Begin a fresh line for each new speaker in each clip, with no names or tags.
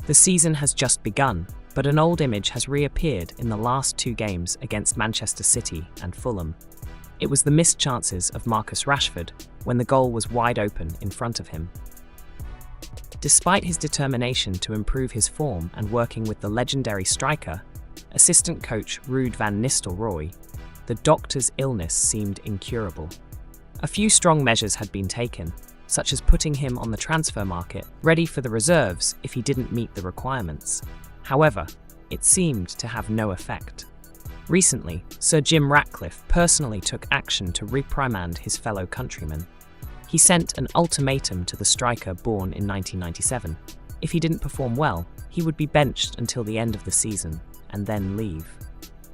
The season has just begun, but an old image has reappeared in the last two games against Manchester City and Fulham. It was the missed chances of Marcus Rashford when the goal was wide open in front of him. Despite his determination to improve his form and working with the legendary striker, assistant coach Ruud van Nistelrooy, the doctor's illness seemed incurable. A few strong measures had been taken, such as putting him on the transfer market, ready for the reserves if he didn't meet the requirements. However, it seemed to have no effect. Recently, Sir Jim Ratcliffe personally took action to reprimand his fellow countrymen. He sent an ultimatum to the striker born in 1997. If he didn't perform well, he would be benched until the end of the season and then leave.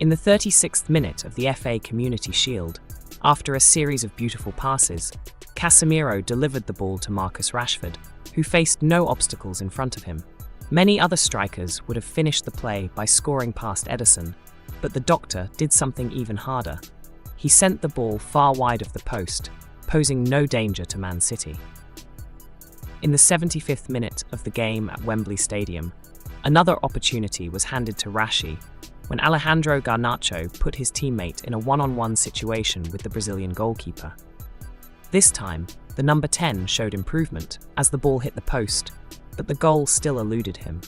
In the 36th minute of the FA Community Shield, after a series of beautiful passes, Casemiro delivered the ball to Marcus Rashford, who faced no obstacles in front of him. Many other strikers would have finished the play by scoring past Ederson, but the doctor did something even harder. He sent the ball far wide of the post, posing no danger to Man City. In the 75th minute of the game at Wembley Stadium, another opportunity was handed to Rashi when Alejandro Garnacho put his teammate in a one-on-one situation with the Brazilian goalkeeper. This time, the number 10 showed improvement as the ball hit the post, but the goal still eluded him.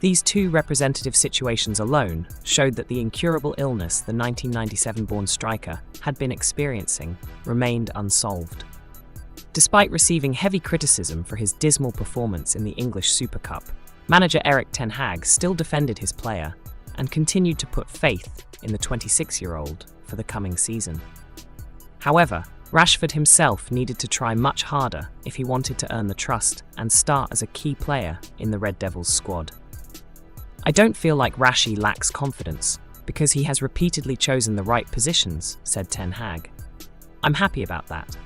These two representative situations alone showed that the incurable illness the 1997-born striker had been experiencing remained unsolved. Despite receiving heavy criticism for his dismal performance in the English Super Cup, manager Erik ten Hag still defended his player and continued to put faith in the 26-year-old for the coming season. However, Rashford himself needed to try much harder if he wanted to earn the trust and start as a key player in the Red Devils squad. "I don't feel like Rashi lacks confidence because he has repeatedly chosen the right positions," said Ten Hag. "I'm happy about that.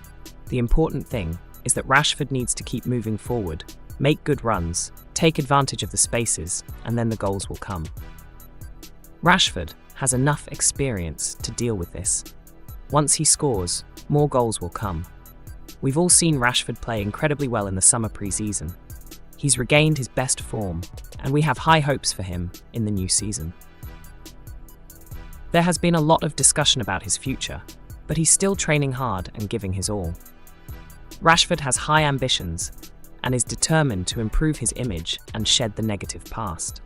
The important thing is that Rashford needs to keep moving forward, make good runs, take advantage of the spaces, and then the goals will come." Rashford has enough experience to deal with this. Once he scores, more goals will come. We've all seen Rashford play incredibly well in the summer pre-season. He's regained his best form, and we have high hopes for him in the new season. There has been a lot of discussion about his future, but he's still training hard and giving his all. Rashford has high ambitions and is determined to improve his image and shed the negative past.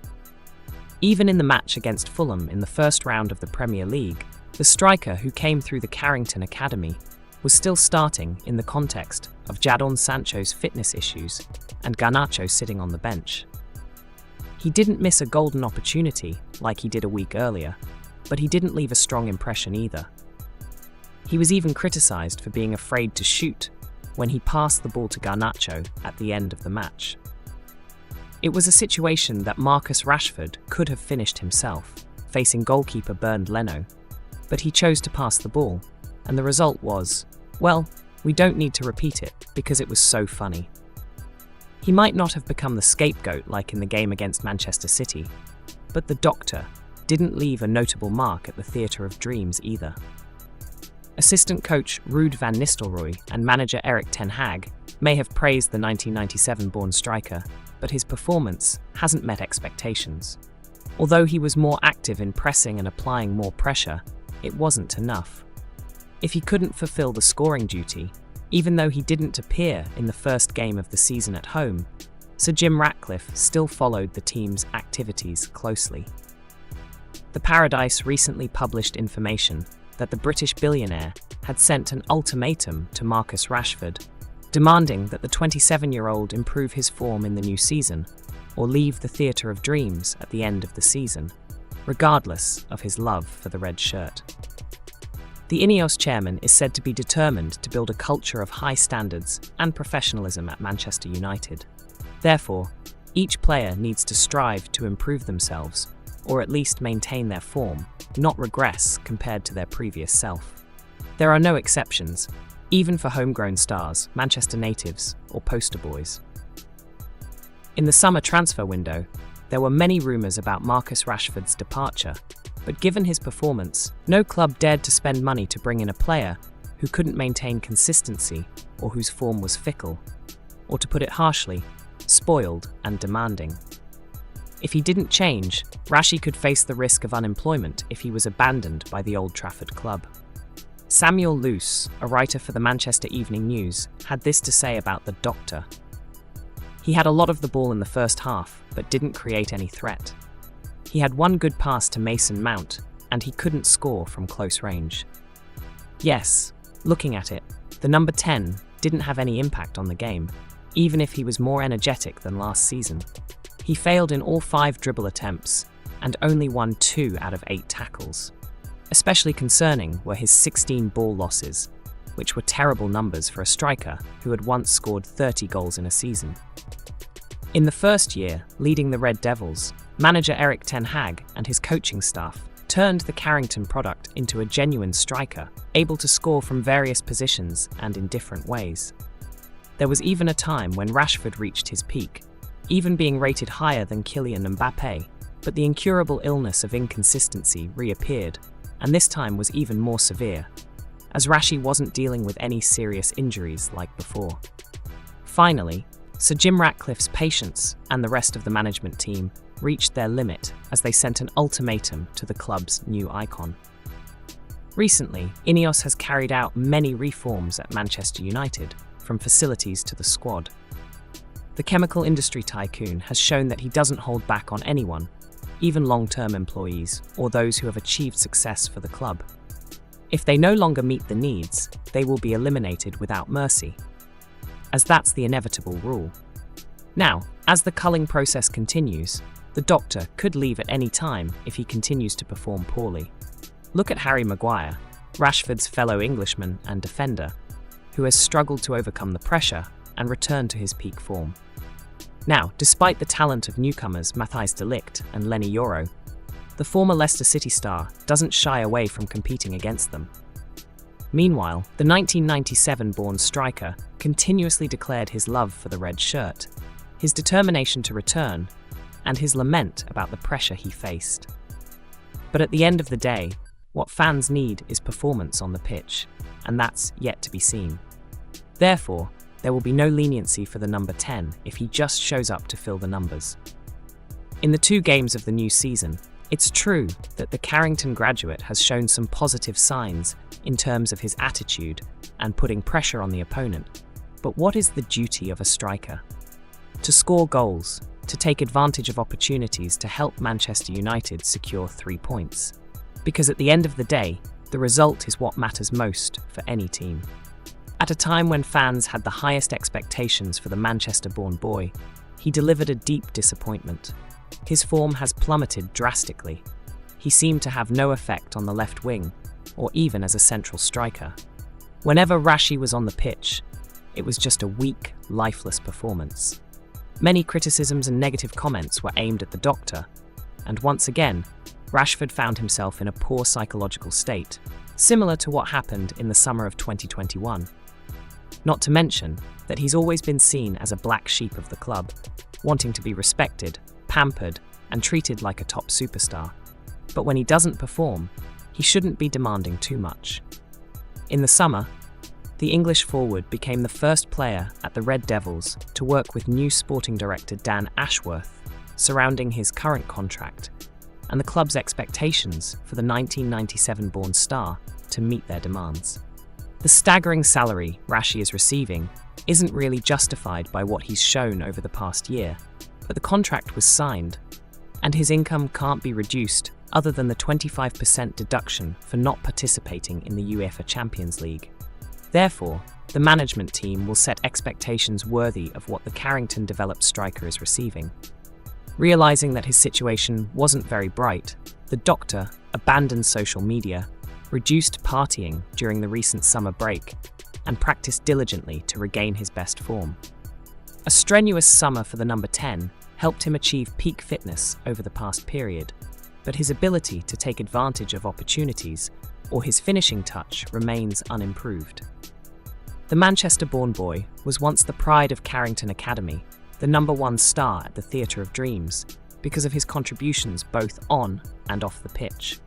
Even in the match against Fulham in the first round of the Premier League, the striker who came through the Carrington Academy was still starting in the context of Jadon Sancho's fitness issues and Garnacho sitting on the bench. He didn't miss a golden opportunity like he did a week earlier, but he didn't leave a strong impression either. He was even criticised for being afraid to shoot when he passed the ball to Garnacho at the end of the match. It was a situation that Marcus Rashford could have finished himself, facing goalkeeper Bernd Leno, but he chose to pass the ball, and the result was, well, we don't need to repeat it because it was so funny. He might not have become the scapegoat like in the game against Manchester City, but the doctor didn't leave a notable mark at the Theatre of Dreams either. Assistant coach Ruud van Nistelrooy and manager Erik ten Hag may have praised the 1997-born striker, but his performance hasn't met expectations. Although he was more active in pressing and applying more pressure, it wasn't enough. If he couldn't fulfill the scoring duty, even though he didn't appear in the first game of the season at home, Sir Jim Ratcliffe still followed the team's activities closely. The Paradise recently published information that the British billionaire had sent an ultimatum to Marcus Rashford, demanding that the 27-year-old improve his form in the new season or leave the Theatre of Dreams at the end of the season, regardless of his love for the red shirt. The Ineos chairman is said to be determined to build a culture of high standards and professionalism at Manchester United. Therefore, each player needs to strive to improve themselves, or at least maintain their form, not regress compared to their previous self. There are no exceptions, even for homegrown stars, Manchester natives, or poster boys. In the summer transfer window, there were many rumours about Marcus Rashford's departure, but given his performance, no club dared to spend money to bring in a player who couldn't maintain consistency or whose form was fickle, or to put it harshly, spoiled and demanding. If he didn't change, Rashi could face the risk of unemployment if he was abandoned by the Old Trafford club. Samuel Luce, a writer for the Manchester Evening News, had this to say about the Doctor. He had a lot of the ball in the first half, but didn't create any threat. He had one good pass to Mason Mount, and he couldn't score from close range. Yes, looking at it, the number 10 didn't have any impact on the game, even if he was more energetic than last season. He failed in all 5 dribble attempts, and only won 2 out of 8 tackles. Especially concerning were his 16 ball losses, which were terrible numbers for a striker who had once scored 30 goals in a season. In the first year, leading the Red Devils, manager Erik ten Hag and his coaching staff turned the Carrington product into a genuine striker, able to score from various positions and in different ways. There was even a time when Rashford reached his peak, even being rated higher than Kylian Mbappe, but the incurable illness of inconsistency reappeared, and this time was even more severe, as Rashi wasn't dealing with any serious injuries like before. Finally, Sir Jim Ratcliffe's patience and the rest of the management team reached their limit as they sent an ultimatum to the club's new icon. Recently, Ineos has carried out many reforms at Manchester United, from facilities to the squad. The chemical industry tycoon has shown that he doesn't hold back on anyone, even long-term employees or those who have achieved success for the club. If they no longer meet the needs, they will be eliminated without mercy, as that's the inevitable rule. Now, as the culling process continues, the Doctor could leave at any time if he continues to perform poorly. Look at Harry Maguire, Rashford's fellow Englishman and defender, who has struggled to overcome the pressure and return to his peak form. Now, despite the talent of newcomers Matthijs de Ligt and Lenny Yoro, the former Leicester City star doesn't shy away from competing against them. Meanwhile, the 1997-born striker continuously declared his love for the red shirt, his determination to return, and his lament about the pressure he faced. But at the end of the day, what fans need is performance on the pitch, and that's yet to be seen. Therefore, there will be no leniency for the number 10 if he just shows up to fill the numbers. In the 2 games of the new season, it's true that the Carrington graduate has shown some positive signs in terms of his attitude and putting pressure on the opponent. But what is the duty of a striker? To score goals, to take advantage of opportunities to help Manchester United secure 3 points. Because at the end of the day, the result is what matters most for any team. At a time when fans had the highest expectations for the Manchester-born boy, he delivered a deep disappointment. His form has plummeted drastically. He seemed to have no effect on the left wing, or even as a central striker. Whenever Rashi was on the pitch, it was just a weak, lifeless performance. Many criticisms and negative comments were aimed at the Doctor, and once again, Rashford found himself in a poor psychological state, similar to what happened in the summer of 2021. Not to mention that he's always been seen as a black sheep of the club, wanting to be respected, pampered, and treated like a top superstar. But when he doesn't perform, he shouldn't be demanding too much. In the summer, the English forward became the first player at the Red Devils to work with new sporting director Dan Ashworth surrounding his current contract and the club's expectations for the 1997-born star to meet their demands. The staggering salary Rashi is receiving isn't really justified by what he's shown over the past year, but the contract was signed, and his income can't be reduced other than the 25% deduction for not participating in the UEFA Champions League. Therefore, the management team will set expectations worthy of what the Carrington-developed striker is receiving. Realising that his situation wasn't very bright, the Doctor abandoned social media, reduced partying during the recent summer break, and practiced diligently to regain his best form. A strenuous summer for the number 10 helped him achieve peak fitness over the past period, but his ability to take advantage of opportunities or his finishing touch remains unimproved. The Manchester-born boy was once the pride of Carrington Academy, the number 1 star at the Theatre of Dreams, because of his contributions both on and off the pitch.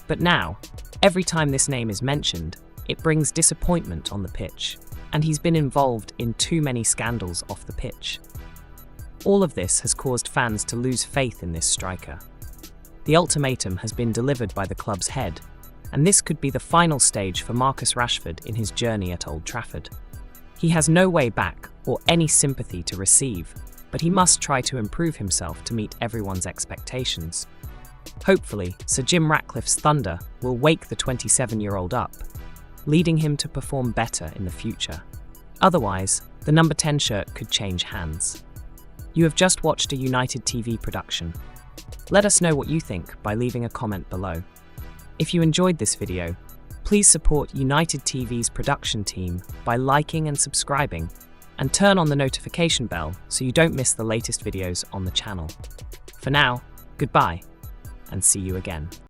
But now, every time this name is mentioned, it brings disappointment on the pitch, and he's been involved in too many scandals off the pitch. All of this has caused fans to lose faith in this striker. The ultimatum has been delivered by the club's head, and this could be the final stage for Marcus Rashford in his journey at Old Trafford. He has no way back or any sympathy to receive, but he must try to improve himself to meet everyone's expectations. Hopefully, Sir Jim Ratcliffe's thunder will wake the 27-year-old up, leading him to perform better in the future. Otherwise, the number 10 shirt could change hands. You have just watched a United TV production. Let us know what you think by leaving a comment below. If you enjoyed this video, please support United TV's production team by liking and subscribing, and turn on the notification bell so you don't miss the latest videos on the channel. For now, goodbye, and see you again.